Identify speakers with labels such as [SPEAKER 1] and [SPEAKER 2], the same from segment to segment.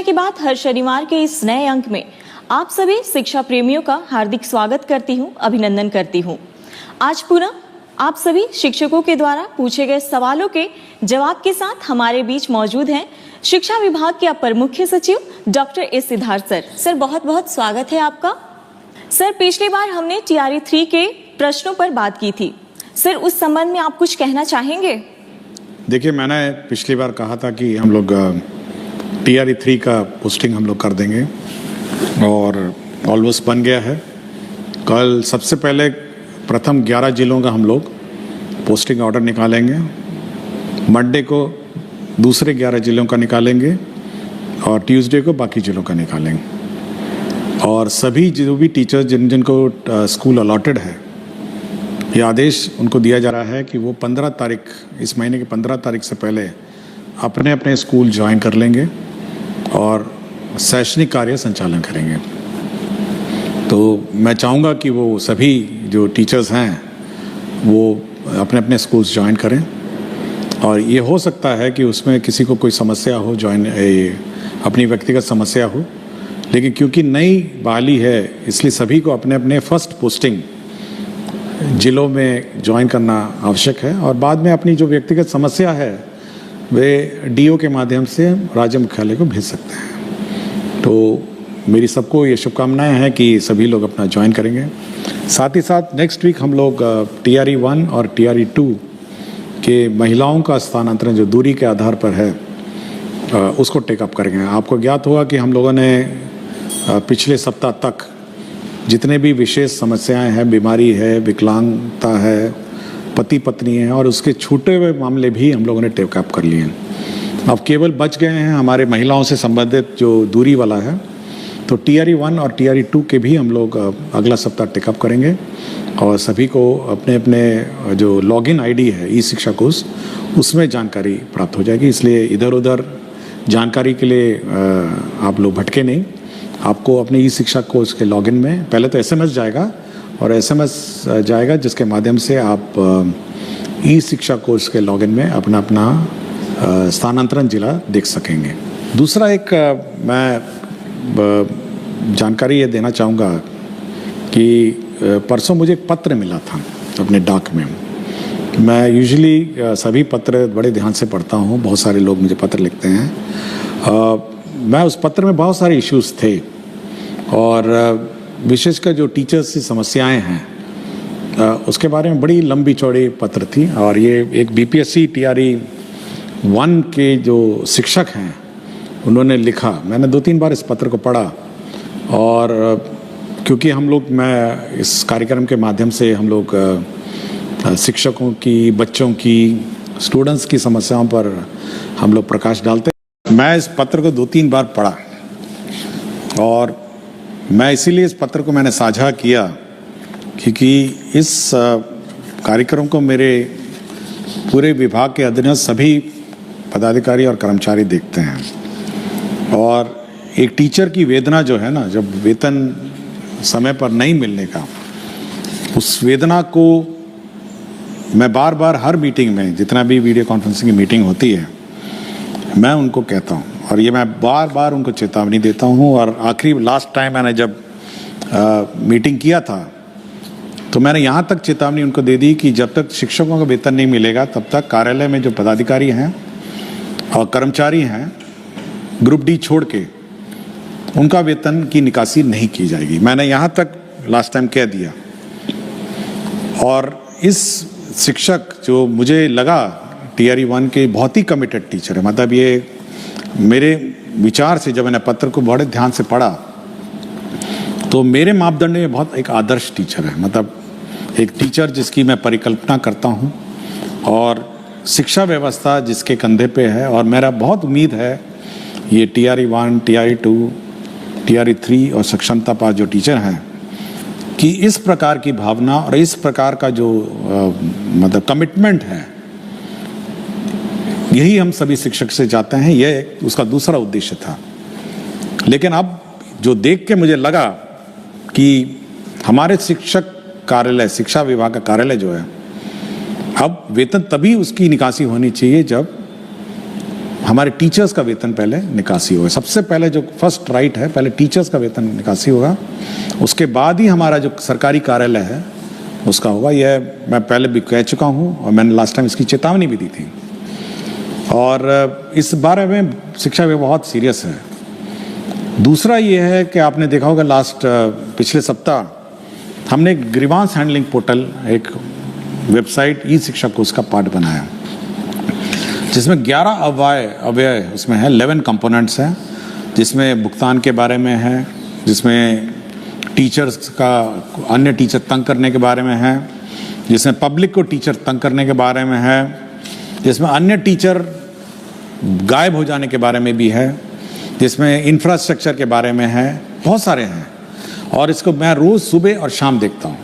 [SPEAKER 1] शिक्षा की बात हर शनिवार के इस नए अंक में आप सभी शिक्षा प्रेमियों का हार्दिक स्वागत करती हूं, अभिनंदन करती हूं। आज पुनः आप सभी शिक्षकों के द्वारा पूछे गए सवालों के जवाब के साथ हमारे बीच मौजूद हैं शिक्षा विभाग के अपर मुख्य सचिव doctor S Siddharth sir. Sir बहुत बहुत स्वागत है आपका। सर पिछली बार हमने TRE 3 के प्रश्नों पर बात की थी, सर उस संबंध में आप कुछ कहना चाहेंगे?
[SPEAKER 2] देखिए, मैंने पिछली बार कहा था कि हम लोग TRE 3 का पोस्टिंग हम लोग कर देंगे और ऑलमोस्ट बन गया है। कल सबसे पहले प्रथम 11 जिलों का हम लोग पोस्टिंग ऑर्डर निकालेंगे, मंडे को दूसरे 11 जिलों का निकालेंगे और ट्यूसडे को बाकी जिलों का निकालेंगे। और सभी जो भी टीचर्स जिनको स्कूल अलॉटेड है, ये आदेश उनको दिया जा रहा है कि वो 15 तारीख, इस महीने की 15 तारीख से पहले अपने अपने स्कूल ज्वाइन कर लेंगे और शैक्षणिक कार्य संचालन करेंगे। तो मैं चाहूँगा कि वो सभी जो टीचर्स हैं वो अपने अपने स्कूल्स ज्वाइन करें और ये हो सकता है कि उसमें किसी को कोई समस्या हो, अपनी व्यक्तिगत समस्या हो, लेकिन क्योंकि नई बहाली है इसलिए सभी को अपने अपने फर्स्ट पोस्टिंग जिलों में ज्वाइन करना आवश्यक है और बाद में अपनी जो व्यक्तिगत समस्या है वे DO के माध्यम से राज्य मुख्यालय को भेज सकते हैं। तो मेरी सबको ये शुभकामनाएं हैं कि सभी लोग अपना ज्वाइन करेंगे। साथ ही साथ नेक्स्ट वीक हम लोग TRE 1 और TRE 2 के महिलाओं का स्थानांतरण जो दूरी के आधार पर है उसको टेकअप करेंगे। आपको ज्ञात होगा कि हम लोगों ने पिछले सप्ताह तक जितने भी विशेष समस्याएं हैं, बीमारी है, विकलांगता है, पति पत्नी है और उसके छूटे हुए मामले भी हम लोगों ने टेकअप कर लिए हैं। अब केवल बच गए हैं हमारे महिलाओं से संबंधित जो दूरी वाला है। तो TRE 1 और TRE 2 के भी हम लोग अगला सप्ताह टेकअप करेंगे और सभी को अपने अपने जो लॉगिन ID है ई-शिक्षा कोर्स, उसमें जानकारी प्राप्त हो जाएगी। इसलिए इधर उधर जानकारी के लिए आप लोग भटके नहीं। आपको अपने ई-शिक्षा कोर्स के लॉगिन में पहले तो SMS जाएगा और SMS जाएगा जिसके माध्यम से आप ई-शिक्षा कोर्स के लॉगिन में अपना अपना स्थानांतरण जिला देख सकेंगे। दूसरा एक मैं जानकारी ये देना चाहूँगा कि परसों मुझे एक पत्र मिला था अपने डाक में। मैं यूजुअली सभी पत्र बड़े ध्यान से पढ़ता हूँ, बहुत सारे लोग मुझे पत्र लिखते हैं। मैं उस पत्र में बहुत सारे इश्यूज थे और विशेषकर जो टीचर्स की समस्याएं हैं उसके बारे में बड़ी लंबी चौड़ी पत्र थी। और ये एक BPSC TRE 1 के जो शिक्षक हैं उन्होंने लिखा। मैंने 2-3 बार इस पत्र को पढ़ा और क्योंकि मैं इस कार्यक्रम के माध्यम से हम लोग शिक्षकों की, बच्चों की, स्टूडेंट्स की समस्याओं पर हम लोग प्रकाश डालते हैं। मैं इस पत्र को 2-3 बार पढ़ा और मैं इसीलिए इस पत्र को मैंने साझा किया क्योंकि इस कार्यक्रम को मेरे पूरे विभाग के अधीनस्थ सभी पदाधिकारी और कर्मचारी देखते हैं। और एक टीचर की वेदना जो है ना, जब वेतन समय पर नहीं मिलने का, उस वेदना को मैं बार बार हर मीटिंग में, जितना भी वीडियो कॉन्फ्रेंसिंग की मीटिंग होती है, मैं उनको कहता हूँ और ये मैं बार बार उनको चेतावनी देता हूँ। और आखिरी लास्ट टाइम मैंने जब मीटिंग किया था तो मैंने यहाँ तक चेतावनी उनको दे दी कि जब तक शिक्षकों का वेतन नहीं मिलेगा तब तक कार्यालय में जो पदाधिकारी हैं और कर्मचारी हैं ग्रुप D छोड़ के, उनका वेतन की निकासी नहीं की जाएगी। मैंने यहाँ तक लास्ट टाइम कह दिया। और इस शिक्षक जो मुझे लगा TRE 1 के बहुत ही कमिटेड टीचर है, मतलब ये मेरे विचार से जब मैंने पत्र को बड़े ध्यान से पढ़ा तो मेरे मापदंड में बहुत एक आदर्श टीचर है, मतलब एक टीचर जिसकी मैं परिकल्पना करता हूँ और शिक्षा व्यवस्था जिसके कंधे पे है। और मेरा बहुत उम्मीद है ये TRE 1, TRE 2, TRE 3 और सक्षमता पास जो टीचर हैं कि इस प्रकार की भावना और इस प्रकार का जो मतलब कमिटमेंट है, यही हम सभी शिक्षक से चाहते हैं। ये उसका दूसरा उद्देश्य था। लेकिन अब जो देख के मुझे लगा कि हमारे शिक्षक कार्यालय, शिक्षा विभाग का कार्यालय जो है, अब वेतन तभी उसकी निकासी होनी चाहिए जब हमारे टीचर्स का वेतन पहले निकासी होगा। सबसे पहले जो फर्स्ट राइट है, पहले टीचर्स का वेतन निकासी होगा, उसके बाद ही हमारा जो सरकारी कार्यालय है उसका होगा। यह मैं पहले भी कह चुका हूँ और मैंने लास्ट टाइम इसकी चेतावनी भी दी थी। और इस बारे में शिक्षा विभाग बहुत सीरियस है। दूसरा ये है कि आपने देखा होगा पिछले सप्ताह हमने एक ग्रीवांस हैंडलिंग पोर्टल, एक वेबसाइट ई शिक्षा कोष का पार्ट बनाया, जिसमें 11 अव्यय उसमें है, 11 कंपोनेंट्स हैं, जिसमें भुगतान के बारे में है, जिसमें टीचर्स का अन्य टीचर तंग करने के बारे में है, जिसमें पब्लिक को टीचर तंग करने के बारे में है, जिसमें अन्य टीचर गायब हो जाने के बारे में भी है, जिसमें इंफ्रास्ट्रक्चर के बारे में है, बहुत सारे हैं। और इसको मैं रोज़ सुबह और शाम देखता हूँ।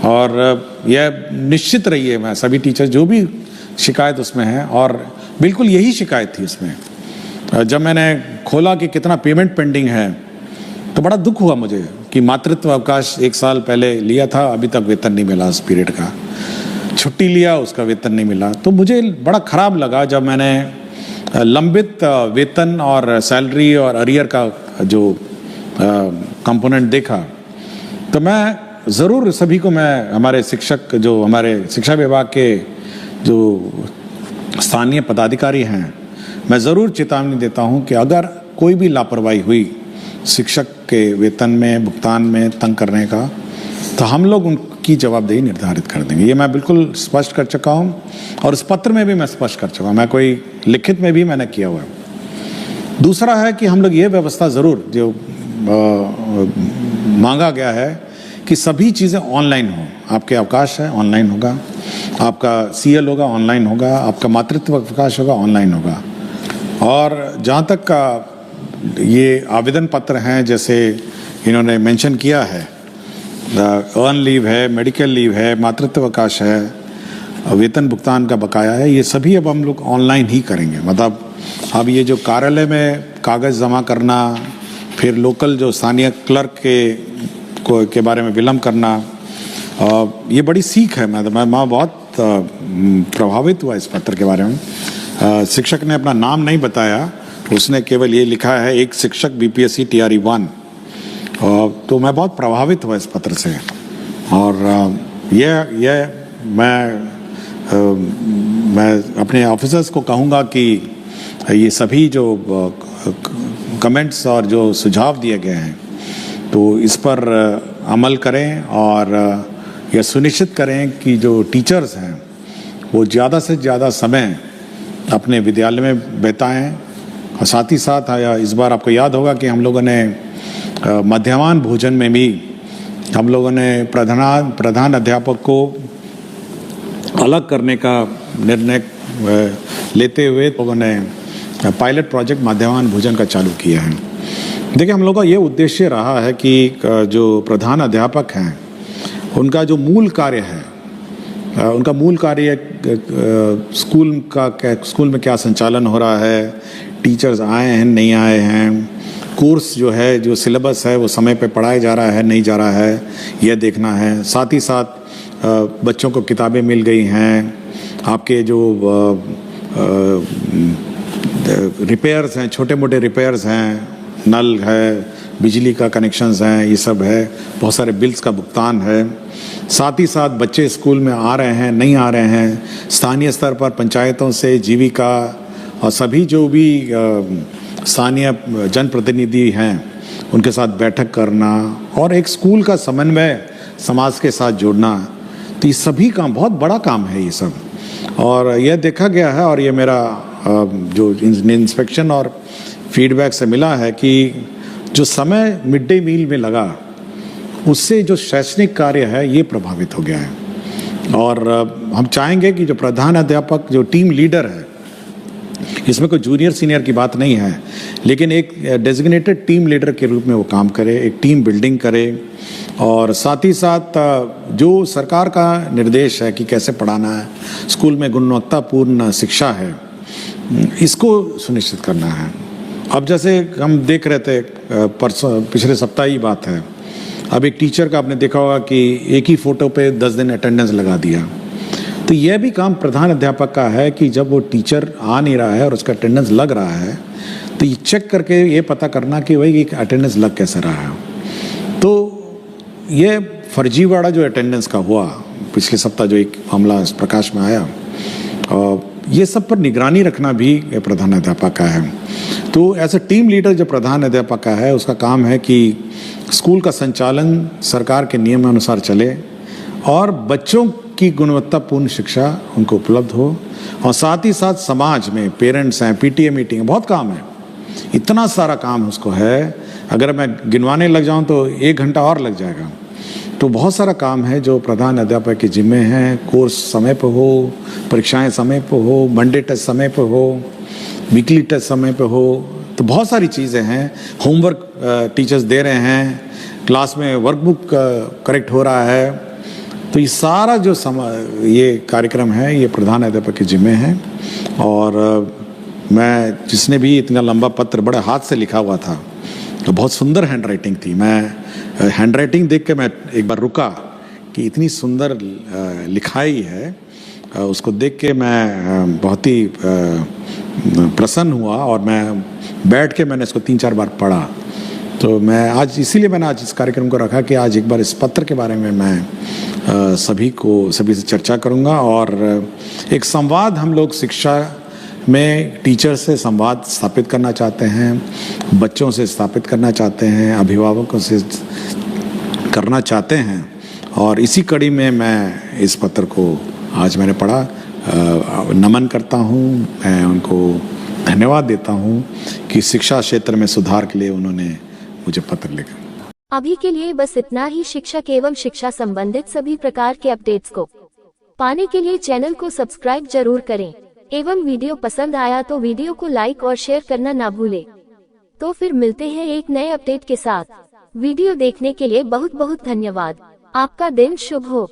[SPEAKER 2] और यह निश्चित रही है, मैं सभी टीचर जो भी शिकायत उसमें है, और बिल्कुल यही शिकायत थी उसमें। जब मैंने खोला कि कितना पेमेंट पेंडिंग है तो बड़ा दुख हुआ मुझे कि मातृत्व अवकाश 1 साल पहले लिया था, अभी तक वेतन नहीं मिला उस पीरियड का। छुट्टी लिया, उसका वेतन नहीं मिला। तो मुझे बड़ा ख़राब लगा जब मैंने लंबित वेतन और सैलरी और अरियर का जो कंपोनेंट देखा। तो मैं ज़रूर सभी को, मैं हमारे शिक्षक, जो हमारे शिक्षा विभाग के जो स्थानीय पदाधिकारी हैं, मैं ज़रूर चेतावनी देता हूं कि अगर कोई भी लापरवाही हुई शिक्षक के वेतन में, भुगतान में तंग करने का, तो हम लोग उनकी जवाबदेही निर्धारित कर देंगे। ये मैं बिल्कुल स्पष्ट कर चुका हूँ और इस पत्र में भी मैं स्पष्ट कर चुका हूँ, मैं कोई लिखित में भी मैंने किया हुआ है। दूसरा है कि हम लोग ये व्यवस्था ज़रूर जो मांगा गया है कि सभी चीज़ें ऑनलाइन हो। आपके अवकाश है ऑनलाइन होगा, आपका सीएल होगा ऑनलाइन होगा, आपका मातृत्व अवकाश होगा ऑनलाइन होगा। और जहाँ तक का ये आवेदन पत्र हैं, जैसे इन्होंने मेंशन किया है, अर्न लीव है, मेडिकल लीव है, मातृत्व अवकाश है, वेतन भुगतान का बकाया है, ये सभी अब हम लोग ऑनलाइन ही करेंगे। मतलब अब ये जो कार्यालय में कागज़ जमा करना, फिर लोकल जो स्थानीय क्लर्क के बारे में विलम्ब करना, ये बड़ी सीख है। मैं बहुत प्रभावित हुआ इस पत्र के बारे में। शिक्षक ने अपना नाम नहीं बताया, उसने केवल ये लिखा है, एक शिक्षक बीपीएससी TRE 1। तो मैं बहुत प्रभावित हुआ इस पत्र से। और यह मैं अपने ऑफिसर्स को कहूँगा कि ये सभी जो कमेंट्स और जो सुझाव दिए गए हैं, तो इस पर अमल करें और यह सुनिश्चित करें कि जो टीचर्स हैं वो ज़्यादा से ज़्यादा समय अपने विद्यालय में बिताएं। और साथ ही साथ इस बार आपको याद होगा कि हम लोगों ने मध्याह्न भोजन में भी हम लोगों ने प्रधान अध्यापक को अलग करने का निर्णय लेते हुए लोगों ने पायलट प्रोजेक्ट मध्याह्न भोजन का चालू किया है। देखिए, हम लोगों का ये उद्देश्य रहा है कि जो प्रधान अध्यापक हैं उनका जो मूल कार्य है, उनका मूल कार्य स्कूल में क्या संचालन हो रहा है, टीचर्स आए हैं नहीं आए हैं, कोर्स जो है, जो सिलेबस है वो समय पे पढ़ाया जा रहा है नहीं जा रहा है, यह देखना है। साथ ही साथ बच्चों को किताबें मिल गई हैं, आपके जो रिपेयर्स हैं, छोटे मोटे रिपेयर्स हैं, नल है, बिजली का कनेक्शंस हैं, ये सब है, बहुत सारे बिल्स का भुगतान है। साथ ही साथ बच्चे स्कूल में आ रहे हैं नहीं आ रहे हैं, स्थानीय स्तर पर पंचायतों से जीविका और सभी जो भी स्थानीय जनप्रतिनिधि हैं उनके साथ बैठक करना और एक स्कूल का समन्वय समाज के साथ जोड़ना, तो ये सभी काम बहुत बड़ा काम है ये सब। और यह देखा गया है और ये मेरा जो इंस्पेक्शन और फीडबैक से मिला है कि जो समय मिड डे मील में लगा उससे जो शैक्षणिक कार्य है ये प्रभावित हो गया है। और हम चाहेंगे कि जो प्रधान अध्यापक, जो टीम लीडर है, इसमें कोई जूनियर सीनियर की बात नहीं है, लेकिन एक डेजिग्नेटेड टीम लीडर के रूप में वो काम करे, एक टीम बिल्डिंग करे। और साथ ही साथ जो सरकार का निर्देश है कि कैसे पढ़ाना है, स्कूल में गुणवत्तापूर्ण शिक्षा है, इसको सुनिश्चित करना है। अब जैसे हम देख रहे थे परसों, पिछले सप्ताह ही बात है, अब एक टीचर का आपने देखा होगा कि एक ही फ़ोटो पे 10 दिन अटेंडेंस लगा दिया। तो यह भी काम प्रधान अध्यापक का है कि जब वो टीचर आ नहीं रहा है और उसका अटेंडेंस लग रहा है तो ये चेक करके ये पता करना कि भाई अटेंडेंस लग कैसे रहा है। तो ये फर्जीवाड़ा जो अटेंडेंस का हुआ पिछले सप्ताह जो एक मामला प्रकाश में आया, ये सब पर निगरानी रखना भी प्रधान अध्यापक का है। तो एज अ टीम लीडर जो प्रधान अध्यापक का है उसका काम है कि स्कूल का संचालन सरकार के नियमानुसार चले और बच्चों की गुणवत्तापूर्ण शिक्षा उनको उपलब्ध हो, और साथ ही साथ समाज में पेरेंट्स हैं, पीटीए मीटिंग, बहुत काम है, इतना सारा काम उसको है। अगर मैं गिनवाने लग जाऊं तो 1 घंटा और लग जाएगा। तो बहुत सारा काम है जो प्रधान अध्यापक के जिम्मे हैं। कोर्स समय पर हो, परीक्षाएं समय पर हो, मंडे टेस्ट समय पर हो, वीकली टेस्ट समय पर हो, तो बहुत सारी चीज़ें हैं। होमवर्क टीचर्स दे रहे हैं, क्लास में वर्कबुक करेक्ट हो रहा है। तो ये सारा जो ये कार्यक्रम है ये प्रधान अध्यापक के जिम्मे है। और मैं जिसने भी इतना लंबा पत्र बड़े हाथ से लिखा हुआ था, तो बहुत सुंदर हैंड राइटिंग थी। मैं हैंड राइटिंग देख के मैं एक बार रुका कि इतनी सुंदर लिखाई है, उसको देख के मैं बहुत ही प्रसन्न हुआ और मैं बैठ के मैंने इसको 3-4 बार पढ़ा। तो मैं आज इसीलिए मैंने आज इस कार्यक्रम को रखा कि आज एक बार इस पत्र के बारे में मैं सभी से चर्चा करूंगा और एक संवाद हम लोग शिक्षा में टीचर से संवाद स्थापित करना चाहते हैं, बच्चों से स्थापित करना चाहते हैं, अभिभावकों से करना चाहते हैं। और इसी कड़ी में मैं इस पत्र को आज मैंने पढ़ा, नमन करता हूँ, मैं उनको धन्यवाद देता हूँ कि शिक्षा क्षेत्र में सुधार के लिए उन्होंने मुझे पत्र लिखा।
[SPEAKER 3] अभी के लिए बस इतना ही। शिक्षक एवं शिक्षा संबंधित सभी प्रकार के अपडेट्स को पाने के लिए चैनल को सब्सक्राइब जरूर करें एवं वीडियो पसंद आया तो वीडियो को लाइक और शेयर करना ना भूलें। तो फिर मिलते हैं एक नए अपडेट के साथ। वीडियो देखने के लिए बहुत बहुत धन्यवाद। आपका दिन शुभ हो।